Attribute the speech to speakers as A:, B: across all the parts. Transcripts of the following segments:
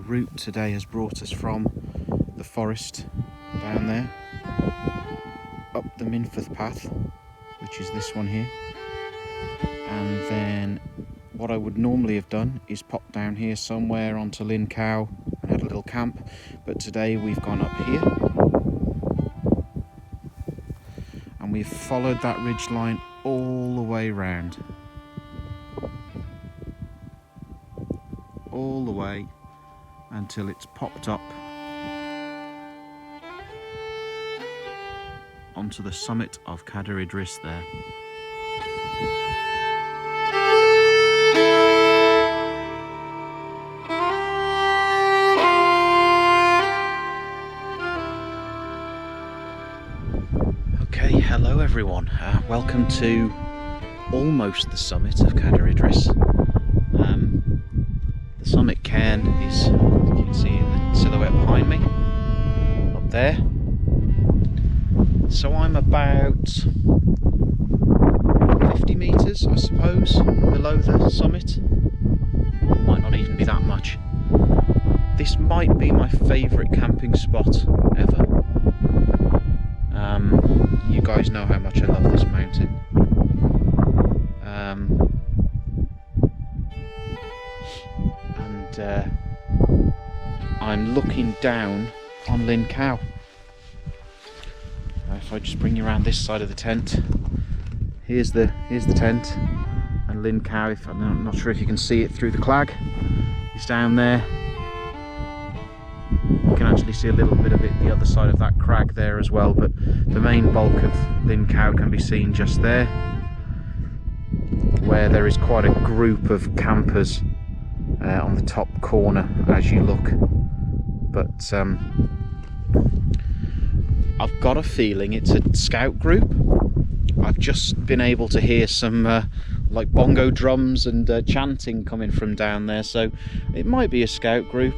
A: route today has brought us from the forest down there up the Minffordd Path, which is this one here, and then what I would normally have done is pop down here somewhere onto Lanshan and had a little camp, but today we've gone up here and we've followed that ridge line all the way round, all the way until it's popped up onto the summit of Cadair Idris there. Okay, hello everyone. Welcome to almost the summit of Cadair Idris. The summit cairn is, you can see in the silhouette behind me, up there. So I'm about 50 metres, I suppose, below the summit. Might not even be that much. This might be my favourite camping spot ever. You guys know how much I love this mountain. I'm looking down on Lanshan. If I just bring you around this side of the tent, here's the tent, and Lanshan, I'm not sure if you can see it through the clag, is down there. You can actually see a little bit of it the other side of that crag there as well, but the main bulk of Lanshan can be seen just there, where there is quite a group of campers on the top corner as you look. But I've got a feeling it's a scout group. I've just been able to hear some like bongo drums and chanting coming from down there, so it might be a scout group.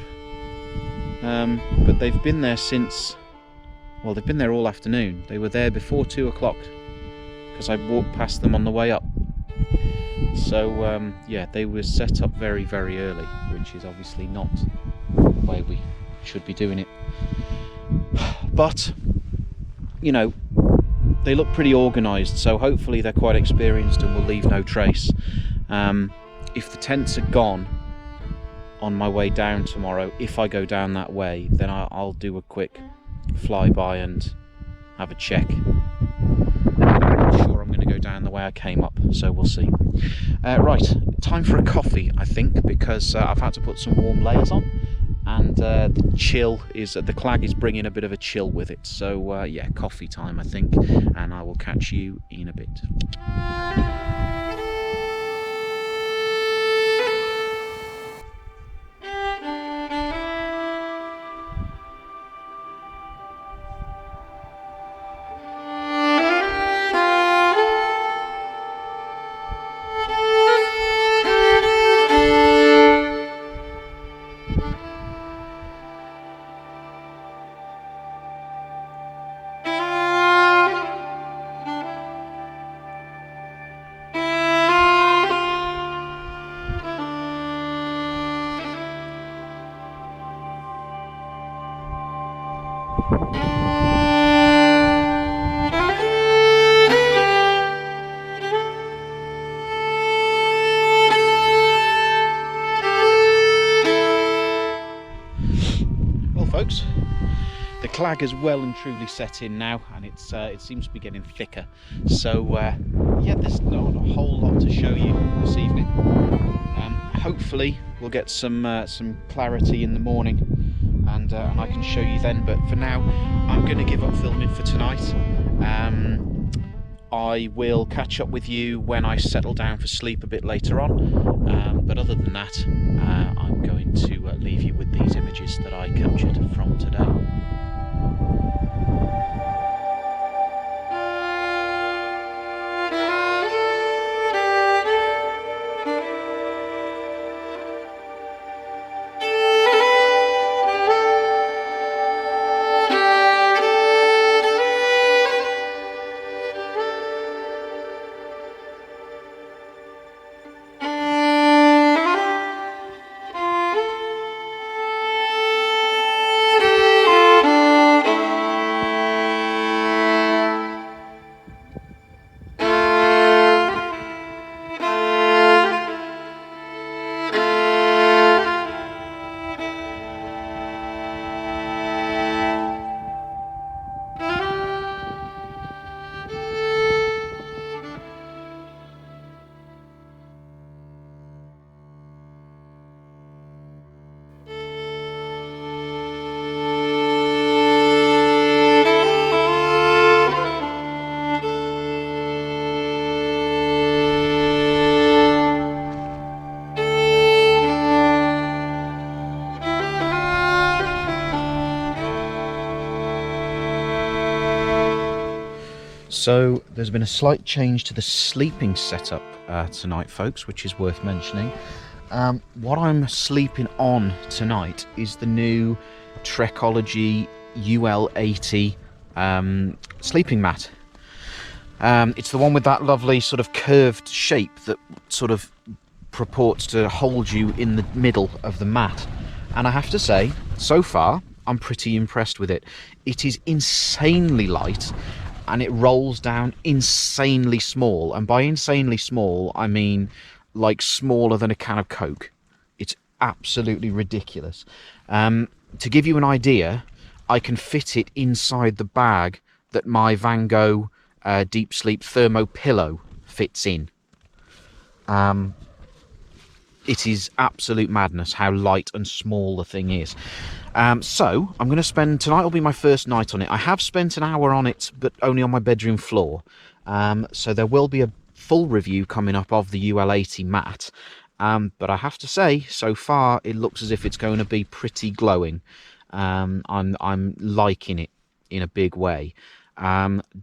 A: But they've been there since, well, they've been there all afternoon. They were there before 2 o'clock because I walked past them on the way up. So yeah, they were set up very, very early, which is obviously not the way we should be doing it. But, you know, they look pretty organised, so hopefully they're quite experienced and will leave no trace. If the tents are gone on my way down tomorrow, if I go down that way, then I'll do a quick flyby and have a check. I'm not sure I'm going to go down the way I came up, so we'll see. Right, time for a coffee, I think, because I've had to put some warm layers on, and the clag is bringing a bit of a chill with it. So yeah, coffee time, I think, and I will catch you in a bit. Folks, the clag is well and truly set in now, and it seems to be getting thicker. So yeah, there's not a whole lot to show you this evening. Hopefully we'll get some clarity in the morning, and I can show you then. But for now, I'm going to give up filming for tonight. I will catch up with you when I settle down for sleep a bit later on. But other than that, I'm going to leave you with these images that I captured from today. So there's been a slight change to the sleeping setup tonight, folks, which is worth mentioning. What I'm sleeping on tonight is the new Trekology UL80 sleeping mat. It's the one with that lovely sort of curved shape that sort of purports to hold you in the middle of the mat. And I have to say, so far, I'm pretty impressed with it. It is insanely light, and it rolls down insanely small. And by insanely small, I mean like smaller than a can of Coke. It's absolutely ridiculous. To give you an idea, I can fit it inside the bag that my Van Gogh Deep Sleep Thermo pillow fits in. It is absolute madness how light and small the thing is. So I'm going to spend, tonight will be my first night on it. I have spent an hour on it, but only on my bedroom floor. So there will be a full review coming up of the UL80 mat. But I have to say, so far it looks as if it's going to be pretty glowing. I'm liking it in a big way.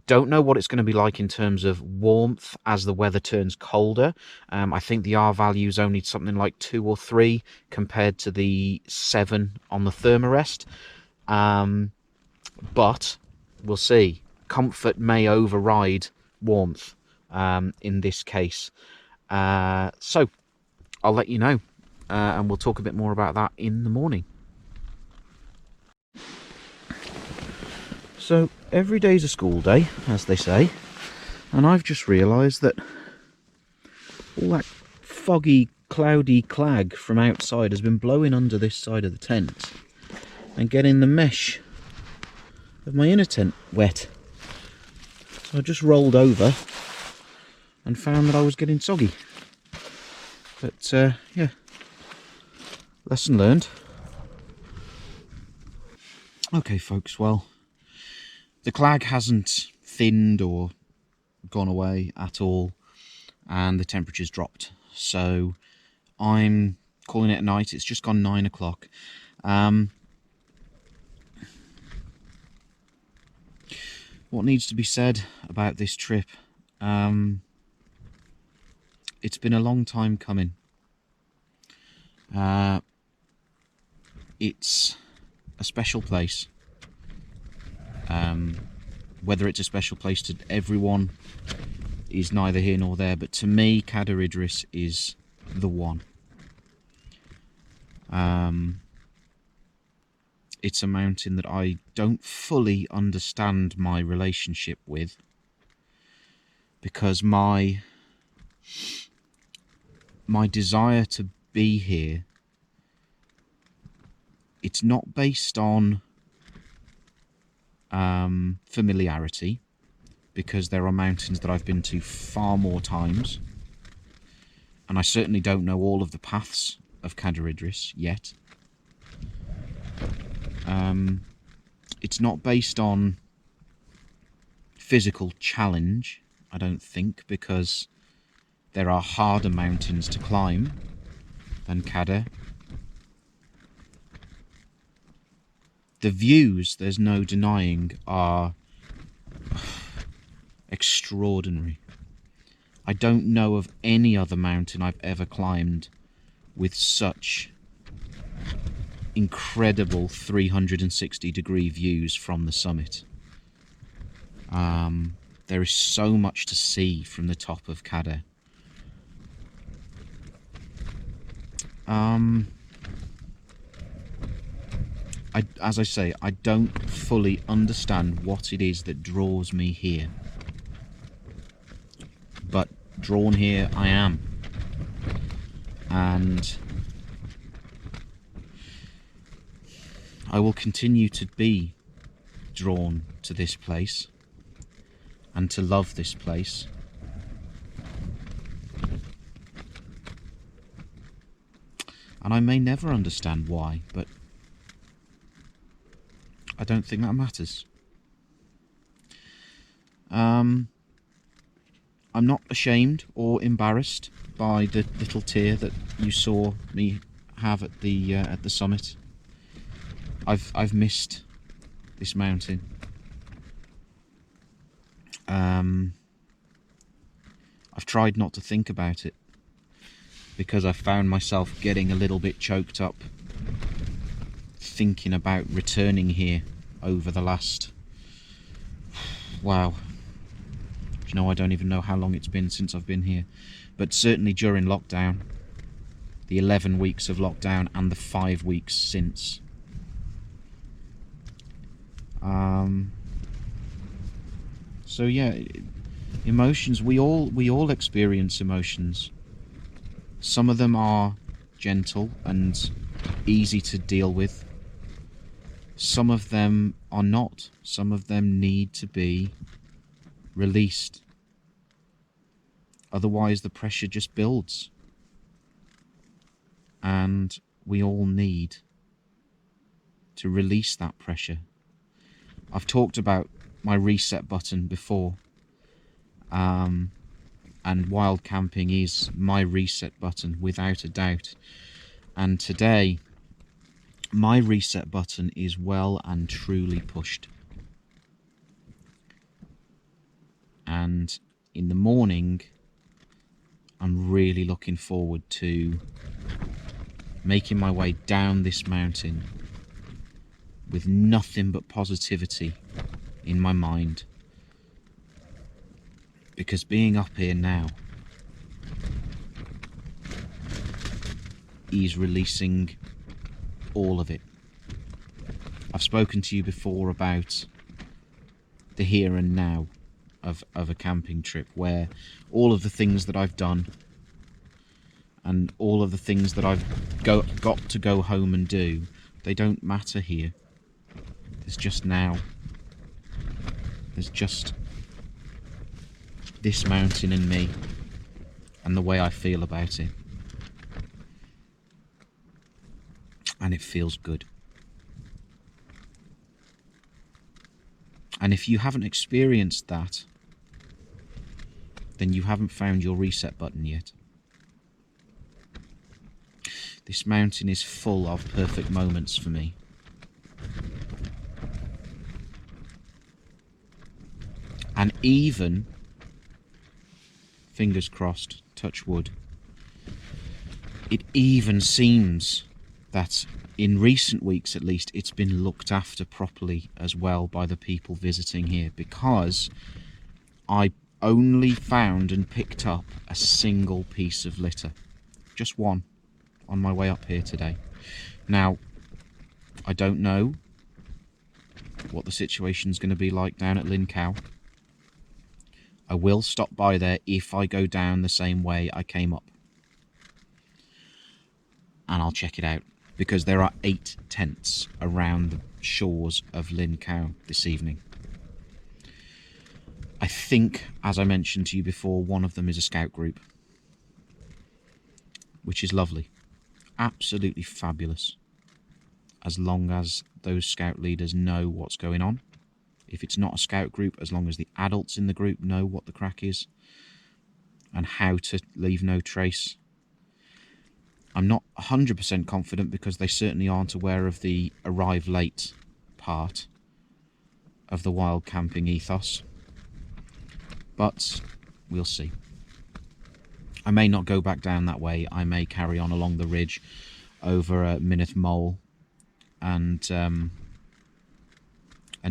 A: Don't know what it's going to be like in terms of warmth as the weather turns colder. I think the R value is only something like 2 or 3 compared to the 7 on the Thermarest. But we'll see. Comfort may override warmth in this case. So I'll let you know, and we'll talk a bit more about that in the morning. So every day's a school day, as they say, and I've just realised that all that foggy, cloudy clag from outside has been blowing under this side of the tent and getting the mesh of my inner tent wet. So I just rolled over and found that I was getting soggy. But yeah, lesson learned. Okay folks, well, the clag hasn't thinned or gone away at all, and the temperature's dropped. So I'm calling it a night. It's just gone 9 o'clock. What needs to be said about this trip? It's been a long time coming. It's a special place. Whether it's a special place to everyone is neither here nor there, but to me, Cadair Idris is the one. It's a mountain that I don't fully understand my relationship with, because my desire to be here, it's not based on familiarity, because there are mountains that I've been to far more times, and I certainly don't know all of the paths of Cadair Idris yet. It's not based on physical challenge, I don't think, because there are harder mountains to climb than Cadair. The views, there's no denying, are extraordinary. I don't know of any other mountain I've ever climbed with such incredible 360-degree views from the summit. There is so much to see from the top of Cadair. As I say, I don't fully understand what it is that draws me here. But drawn here I am. And I will continue to be drawn to this place and to love this place. And I may never understand why, but I don't think that matters. I'm not ashamed or embarrassed by the little tear that you saw me have at the summit. I've missed this mountain. I've tried not to think about it, because I found myself getting a little bit choked up thinking about returning here over the last, wow, you know, I don't even know how long it's been since I've been here, but certainly during lockdown, the 11 weeks of lockdown and the 5 weeks since. So yeah, emotions, we all experience emotions. Some of them are gentle and easy to deal with. Some of them are not. Some of them need to be released. Otherwise the pressure just builds. And we all need to release that pressure. I've talked about my reset button before. And wild camping is my reset button, without a doubt. And today, my reset button is well and truly pushed. And in the morning, I'm really looking forward to making my way down this mountain with nothing but positivity in my mind. Because being up here now is releasing all of it. I've spoken to you before about the here and now of a camping trip, where all of the things that I've done and all of the things that I've got to go home and do, they don't matter here. There's just now. There's just this mountain and me and the way I feel about it. And it feels good. And if you haven't experienced that, then you haven't found your reset button yet. This mountain is full of perfect moments for me. And even, fingers crossed, touch wood, it even seems that in recent weeks at least, it's been looked after properly as well by the people visiting here, because I only found and picked up a single piece of litter. Just one, on my way up here today. Now, I don't know what the situation's going to be like down at Lyncow. I will stop by there if I go down the same way I came up. And I'll check it out, because there are 8 tents around the shores of Lyncow this evening. I think, as I mentioned to you before, one of them is a scout group, which is lovely. Absolutely fabulous. As long as those scout leaders know what's going on. If it's not a scout group, as long as the adults in the group know what the crack is and how to leave no trace. I'm not 100% confident, because they certainly aren't aware of the arrive late part of the wild camping ethos. But we'll see. I may not go back down that way. I may carry on along the ridge over Minffordd Mole and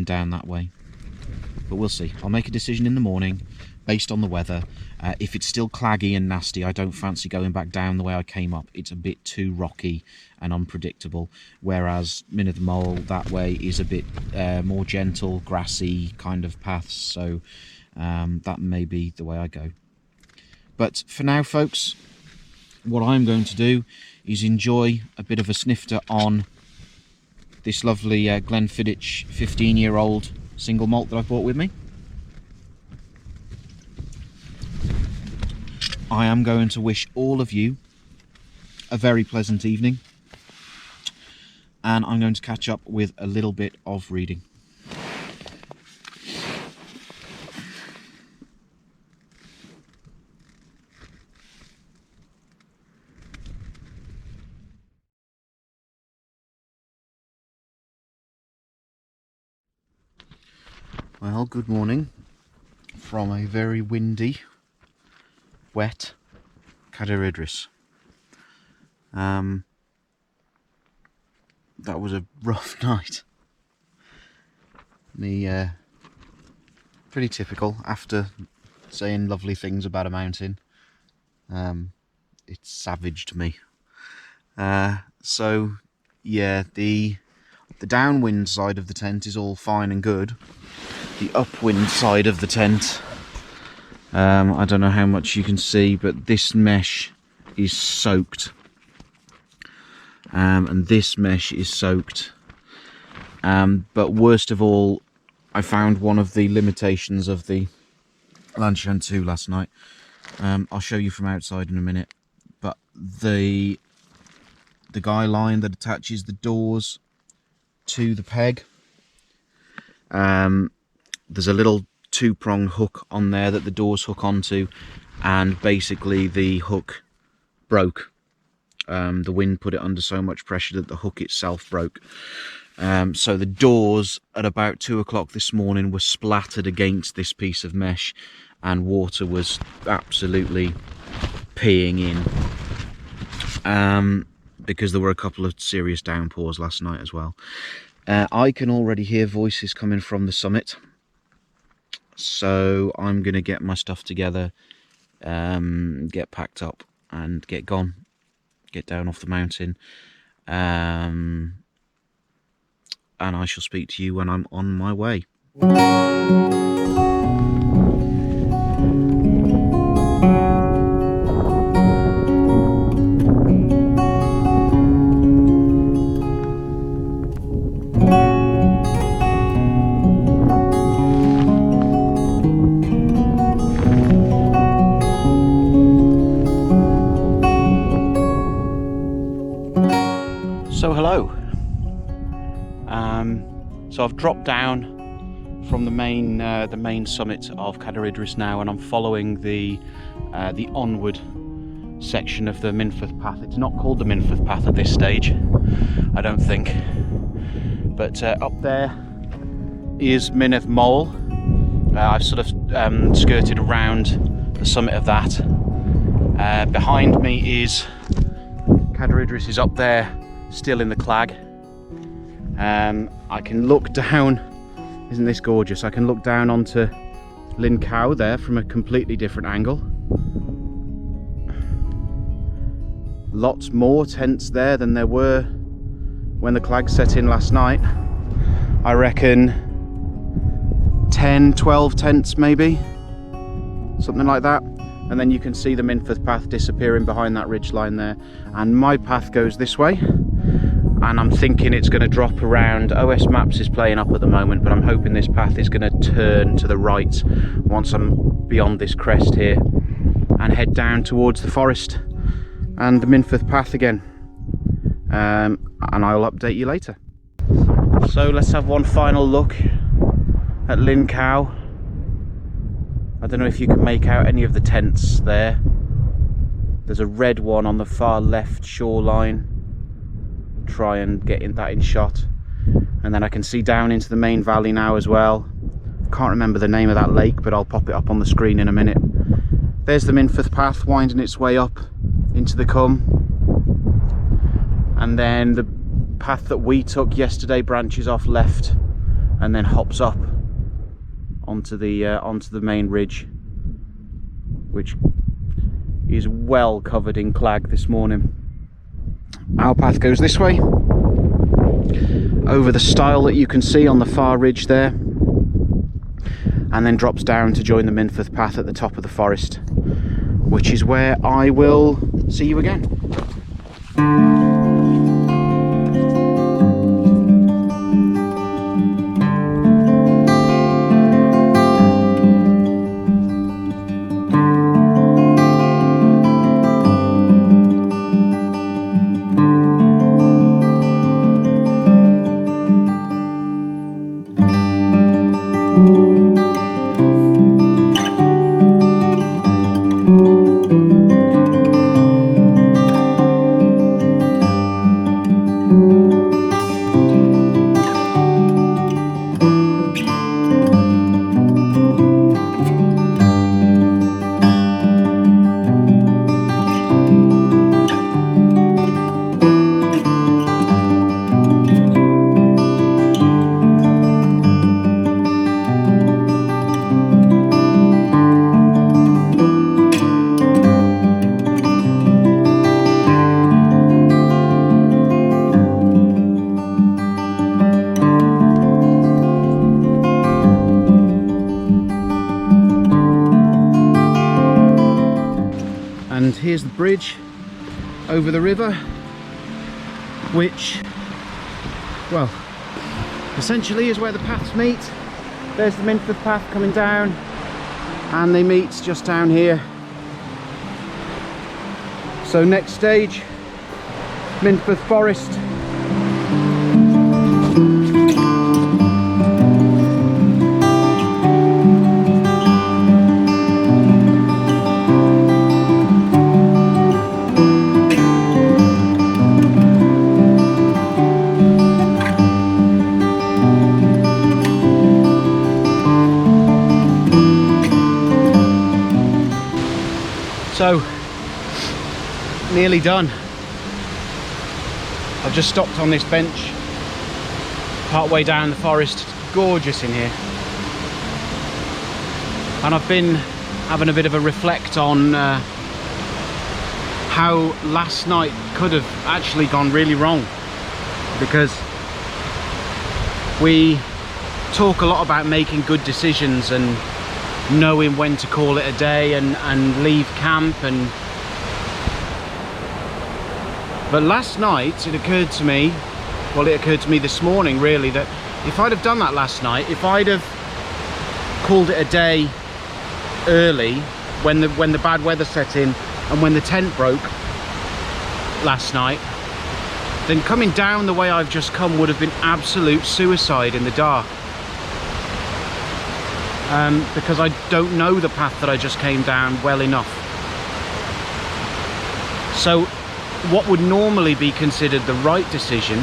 A: down that way. But we'll see. I'll make a decision in the morning based on the weather. If it's still claggy and nasty, I don't fancy going back down the way I came up. It's a bit too rocky and unpredictable, whereas Minffordd Mole that way is a bit more gentle, grassy kind of paths, so that may be the way I go. But for now, folks, what I'm going to do is enjoy a bit of a snifter on this lovely Glenfiddich 15-year-old single malt that I've brought with me. I am going to wish all of you a very pleasant evening, and I'm going to catch up with a little bit of reading. Well, good morning. from a very windy, wet Cadair Idris. That was a rough night. Pretty typical after saying lovely things about a mountain. It savaged me. So yeah, the downwind side of the tent is all fine and good. The upwind side of the tent, I don't know how much you can see, but this mesh is soaked. And this mesh is soaked. But worst of all, I found one of the limitations of the Lanshan 2 last night. I'll show you from outside in a minute. But the guy line that attaches the doors to the peg, there's a little 2-prong hook on there that the doors hook onto, and basically the hook broke. The wind put it under so much pressure that the hook itself broke. So the doors at about 2 o'clock this morning were splattered against this piece of mesh, and water was absolutely peeing in, because there were a couple of serious downpours last night as well. I can already hear voices coming from the summit, so I'm going to get my stuff together, get packed up and get gone, get down off the mountain, and I shall speak to you when I'm on my way. So hello. So I've dropped down from the main summit of Cadair Idris now, and I'm following the onward section of the Minffordd Path. It's not called the Minffordd Path at this stage, I don't think. But up there is Minffordd Mole. I've sort of skirted around the summit of that. Behind me is Cadair Idris is up there, still in the clag. I can look down, isn't this gorgeous? I can look down onto Lanshan there from a completely different angle. Lots more tents there than there were when the clag set in last night. I reckon 10, 12 tents maybe, something like that. And then you can see the Minffordd Path disappearing behind that ridge line there. And my path goes this way. And I'm thinking it's going to drop around. OS Maps is playing up at the moment, but I'm hoping this path is going to turn to the right once I'm beyond this crest here, and head down towards the forest and the Minffordd Path again. And I'll update you later. So let's have one final look at Lanshan. I don't know if you can make out any of the tents there. There's a red one on the far left shoreline. Try and get that in shot, and then I can see down into the main valley now as well. Can't remember the name of that lake, but I'll pop it up on the screen in a minute. There's the Minffordd Path winding its way up into the Cwm, and then the path that we took yesterday branches off left and then hops up onto the main ridge, which is well covered in clag this morning. Our path goes this way, over the stile that you can see on the far ridge there, and then drops down to join the Minffordd Path at the top of the forest, which is where I will see you again. And here's the bridge over the river, which, well, essentially is where the paths meet. There's the Minffordd Path coming down, and they meet just down here. So next stage, Minffordd Forest. So, nearly done. I've just stopped on this bench part way down the forest. It's gorgeous in here. And I've been having a bit of a reflect on how last night could have actually gone really wrong, because we talk a lot about making good decisions and knowing when to call it a day and leave camp, but last night it occurred to me, well, it occurred to me this morning really, that if I'd have done that last night, if I'd have called it a day early when the bad weather set in and when the tent broke last night, then coming down the way I've just come would have been absolute suicide in the dark. Because I don't know the path that I just came down well enough. So what would normally be considered the right decision,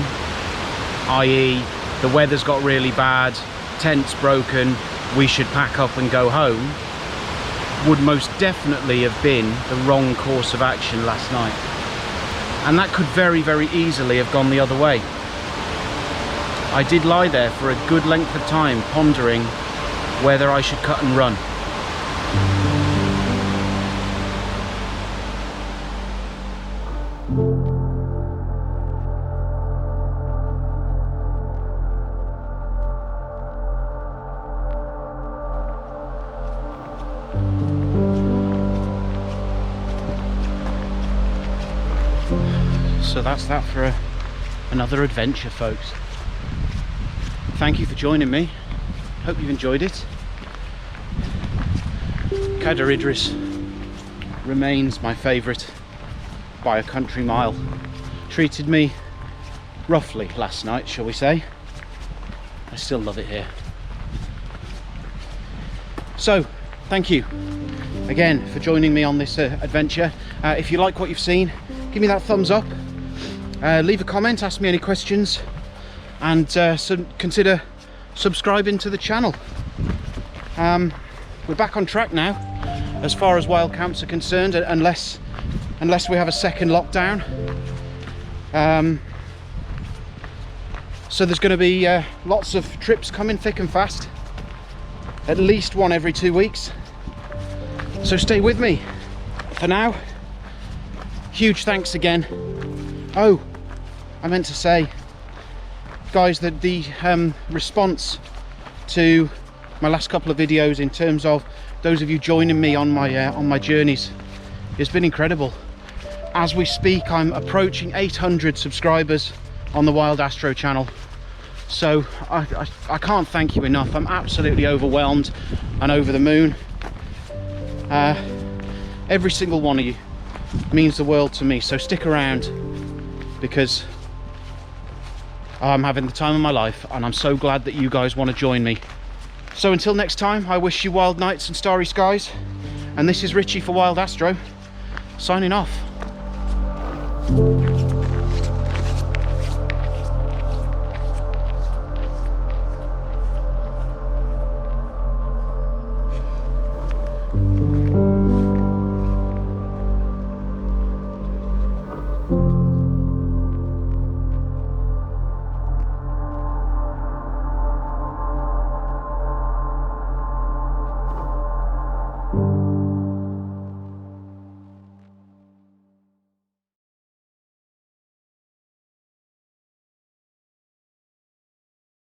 A: i.e. the weather's got really bad, tent's broken, we should pack up and go home, would most definitely have been the wrong course of action last night. And that could very, very easily have gone the other way. I did lie there for a good length of time pondering whether I should cut and run. So that's that for another adventure, folks. Thank you for joining me. Hope you've enjoyed it. Cadair Idris remains my favourite by a country mile. Treated me roughly last night, shall we say. I still love it here. So, thank you again for joining me on this adventure. If you like what you've seen, give me that thumbs up. Leave a comment, ask me any questions, and consider subscribing to the channel. We're back on track now as far as wild camps are concerned, unless we have a second lockdown. So there's going to be lots of trips coming thick and fast, at least one every 2 weeks. So stay with me. For now, huge thanks again. Oh, I meant to say, guys, that the response to my last couple of videos, in terms of those of you joining me on my journeys, has been incredible. As we speak, I'm approaching 800 subscribers on the Wild Astro channel, so I can't thank you enough. I'm absolutely overwhelmed and over the moon. Every single one of you means the world to me, so stick around, because I'm having the time of my life and I'm so glad that you guys want to join me. So until next time, I wish you wild nights and starry skies, and this is Richie for Wild Astro, signing off.